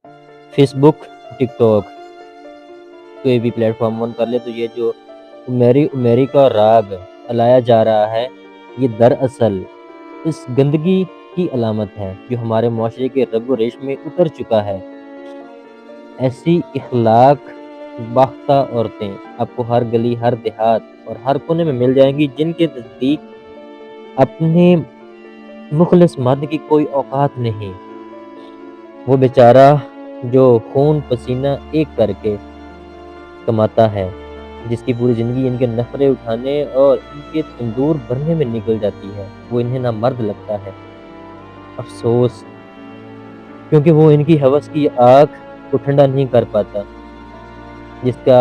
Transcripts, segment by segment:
Face بک، ٹک talk, کوئی بھی plate form آن کر لے تو یہ جو میری کا راگ الایا جا رہا ہے، یہ دراصل اس گندگی کی علامت ہے جو ہمارے معاشرے کے رگ و ریش میں اتر چکا ہے۔ ایسی اخلاق باختہ عورتیں آپ کو ہر گلی، ہر دیہات اور ہر کونے میں مل جائیں گی، جن کے نزدیک اپنے مخلص مرد کی کوئی اوقات نہیں۔ وہ بیچارہ جو خون پسینہ ایک کر کے کماتا ہے، جس کی پوری زندگی ان کے نخرے اٹھانے اور ان کے تندور بھرنے میں نکل جاتی ہے، وہ انہیں نہ مرد لگتا ہے۔ افسوس، کیونکہ وہ ان کی ہوس کی آگ کو ٹھنڈا نہیں کر پاتا، جس کا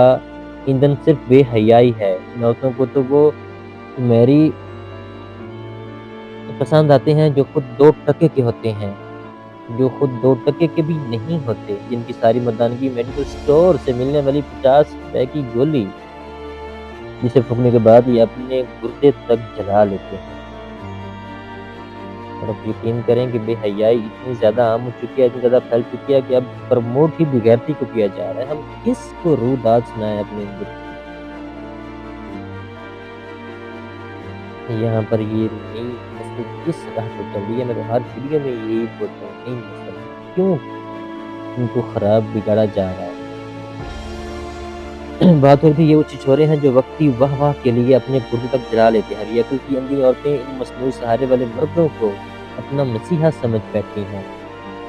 ایندھن صرف بے حیائی ہے۔ ان عورتوں کو تو وہ میری پسند آتے ہیں جو خود 2 ٹکے کے ہوتے ہیں، جو خود 2 ٹکے کے بھی نہیں ہوتے، جن کی ساری مردانگی میڈیکل سٹور سے ملنے والی 50 روپے کی گولی، جسے پھونکنے کے بعد یہ اپنے گردے تک جلا لیتے ہیں۔ اور اب یقین کریں کہ بے حیائی اتنی زیادہ عام ہو چکی ہے، اتنی زیادہ پھیل چکی ہے کہ اب پروموٹ ہی بغیرتی کو کیا جا رہا ہے۔ ہم کس کو روداد سنائیں اپنے یہاں پر یہ نئی نسل کس راہ پہ چل رہی ہے؟ میں تو ہر ویڈیو میں یہی بولتا ہوں، نئی نسل کیوں ان کو خراب بگاڑا جا رہا ہے۔ بات ہوتی ہے یہ وہ چھچورے ہیں جو وقتی واہ واہ کے لیے اپنے گردے تک جلا لیتے ہیں۔ یہ عقل کی اندھی عورتیں ان مصنوعی سہارے والے مردوں کو اپنا مسیحا سمجھ بیٹھی ہیں۔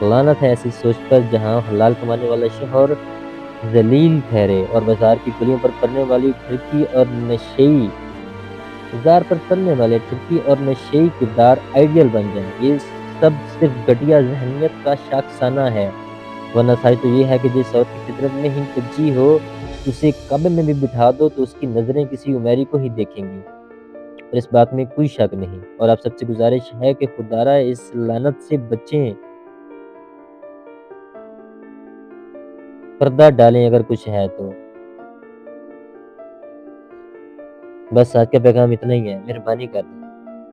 لعنت ہے ایسی سوچ پر جہاں حلال کمانے والا شوہر ذلیل ٹھہرے اور بازار کی گلیوں پر پڑنے والی ٹھرکی اور نشئی کردار آئیڈیل بن جائیں۔ یہ سب صرف گھٹیا ذہنیت کا شاخسانہ ہے، ورنہ سچ تو یہ ہے کہ جس عورت کی فطرت میں ہی کجی ہو، اسے کعبے میں بھی بٹھا دو تو اس کی نظریں کسی عمیری کو ہی دیکھیں گی، اور اس بات میں کوئی شک نہیں۔ اور آپ سب سے گزارش ہے کہ خدارہ اس لعنت سے بچیں، پردہ ڈالیں اگر کچھ ہے تو۔ بس آج کا پیغام اتنا ہی ہے، مہربانی کر دیں۔